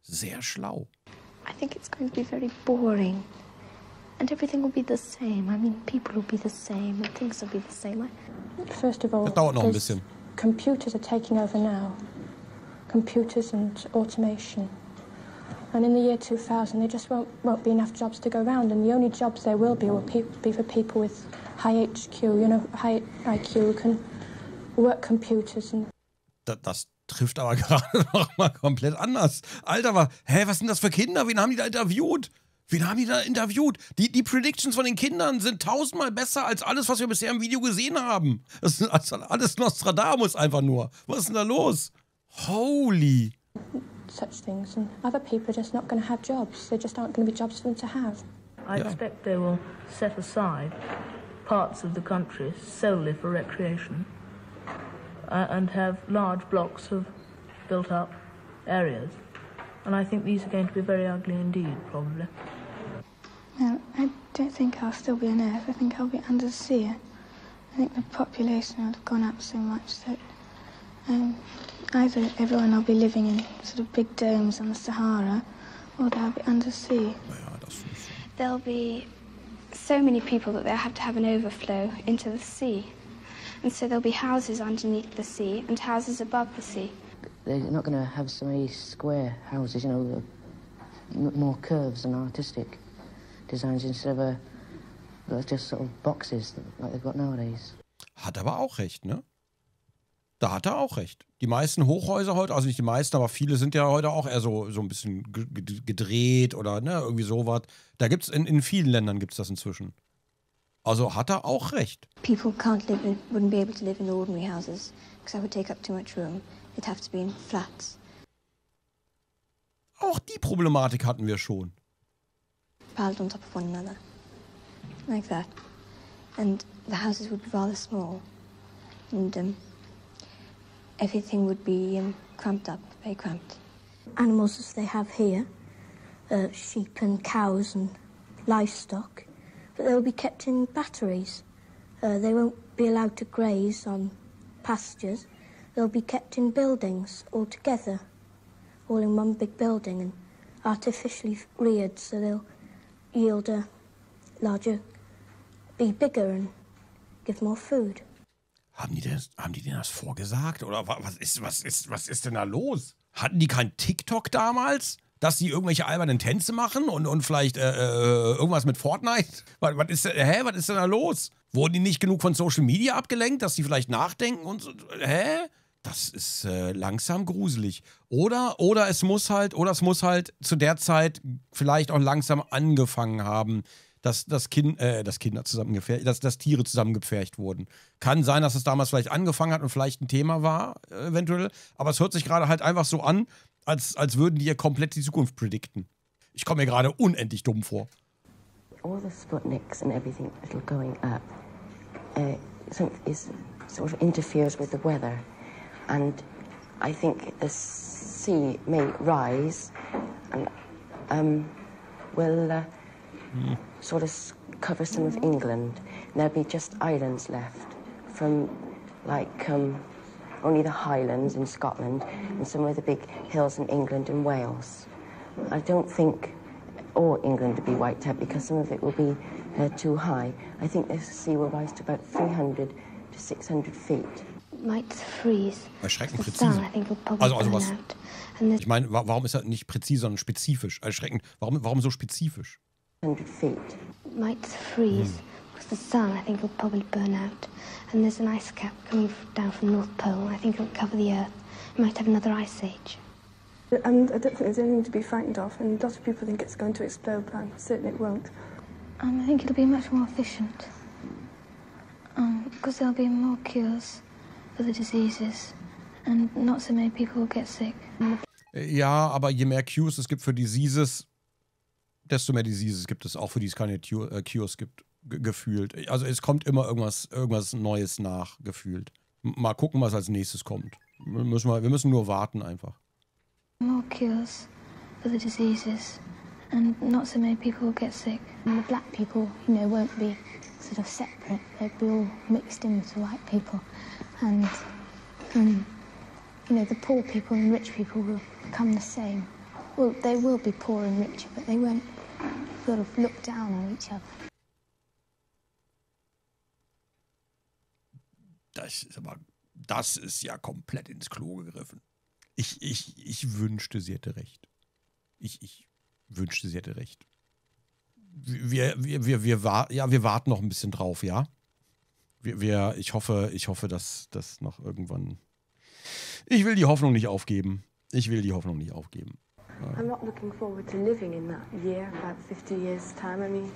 sehr schlau. I think it's going to be very boring. And everything will be the same. I mean, people will be the same, and things will be the same. First of all, das dauert noch ein bisschen. Computers are taking over now. Computers and automation. And in the year 2000, there just won't be enough jobs to go around. And the only jobs there will be for people with high HQ, high IQ, who can work computers. And das trifft aber gerade noch mal komplett anders. Alter, was sind das für Kinder? Wen haben die da interviewt? Die Predictions von den Kindern sind 1000-mal besser als alles, was wir bisher im Video gesehen haben. Das ist alles Nostradamus einfach nur. Was ist denn da los? Holy. Such things, and other people are just not going to have jobs. There just aren't going to be jobs for them to have. I expect they will set aside parts of the country solely for recreation and have large blocks of built-up areas. And I think these are going to be very ugly indeed, probably. No, I don't think I'll still be on Earth. I think I'll be under the sea. I think the population will have gone up so much that either everyone will be living in sort of big domes on the Sahara, or they'll be under the sea. There'll be so many people that they'll have to have an overflow into the sea. And so there'll be houses underneath the sea and houses above the sea. They're not going to have so many square houses, more curves and artistic designs instead of just sort of boxes like they've got nowadays. Hat aber auch recht, ne? Da hat er auch recht. Die meisten Hochhäuser heute, also nicht die meisten, aber viele sind ja heute auch eher so ein bisschen gedreht oder ne, irgendwie sowas. Da gibt's in vielen Ländern gibt's das inzwischen. Also hat er auch recht. People wouldn't be able to live in ordinary houses because that would take up too much room. It'd have to be in flats. Auch die Problematik hatten wir schon. Piled on top of one another. Like that. And the houses would be rather small. And everything would be cramped up, very cramped. Animals as they have here, sheep and cows and livestock, but they'll be kept in batteries. They won't be allowed to graze on pastures. They'll be kept in buildings all together, all in one big building and artificially reared, so they'll yield a larger, be bigger and give more food. Haben die denen das vorgesagt? Oder was ist denn da los? Hatten die kein TikTok damals? Dass die irgendwelche albernen Tänze machen und vielleicht irgendwas mit Fortnite? Was ist denn da los? Wurden die nicht genug von Social Media abgelenkt, dass die vielleicht nachdenken und so? Das ist langsam gruselig. Oder es muss halt zu der Zeit vielleicht auch langsam angefangen haben, dass Tiere zusammengepfercht wurden. Kann sein, dass es damals vielleicht angefangen hat und vielleicht ein Thema war, eventuell. Aber es hört sich gerade halt einfach so an, als würden die ja komplett die Zukunft predikten. Ich komme mir gerade unendlich dumm vor. All the Sputniks and everything that are going up sort of interferes with the weather. And I think the sea may rise and will sort of cover some of England. And there'll be just islands left from like only the Highlands in Scotland and some of the big hills in England and Wales. I don't think all England will be wiped out because some of it will be too high. I think the sea will rise to about 300 to 600 feet. Might freeze. Erschreckend präzise. Also was? Ich meine, warum ist er nicht präzise, sondern spezifisch? Erschreckend. Warum so spezifisch? 100 feet. Might freeze. The sun, I think, will probably burn out. And there's an ice cap coming down from the North Pole. I think it will cover the Earth. It might have another ice age. And I don't think there's anything to be frightened of. And lots of people think it's going to explode, but I'm certain it won't. I think it'll be much more efficient. Because there'll be more cures for the diseases. And not so many people will get sick. Ja, aber je mehr Cures es gibt für Diseases, desto mehr Diseases gibt es, auch für die es keine Cures gibt, gefühlt. Also es kommt immer irgendwas Neues nach, gefühlt. Mal gucken, was als nächstes kommt. Wir müssen nur warten einfach. More cures for the diseases and not so many people will get sick. And the black people, won't be sort of separate. They'll be all mixed in with the white people. And, the poor people and rich people will become the same. Well, they will be poor and richer, but they won't sort of look down on each other. Das ist ja komplett ins Klo gegriffen. Ich wünschte, sie hätte recht. Ich wünschte, sie hätte recht. Wir warten noch ein bisschen drauf, ja? Ich hoffe, dass das noch irgendwann... Ich will die Hoffnung nicht aufgeben. I'm not looking forward to living in that year, about 50 years' time. I mean,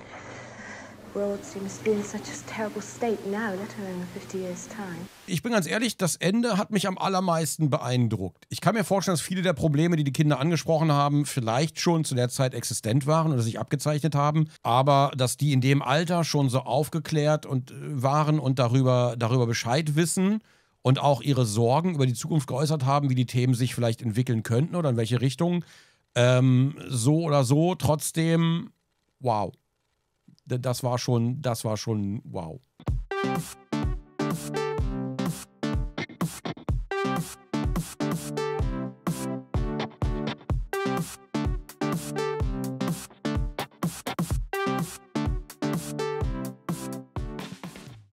world seems to be in such a terrible state now, let alone in 50 years' time. Ich bin ganz ehrlich, das Ende hat mich am allermeisten beeindruckt. Ich kann mir vorstellen, dass viele der Probleme, die die Kinder angesprochen haben, vielleicht schon zu der Zeit existent waren oder sich abgezeichnet haben, aber dass die in dem Alter schon so aufgeklärt waren und darüber Bescheid wissen und auch ihre Sorgen über die Zukunft geäußert haben, wie die Themen sich vielleicht entwickeln könnten oder in welche Richtung. So oder so, trotzdem, wow. Das war schon wow.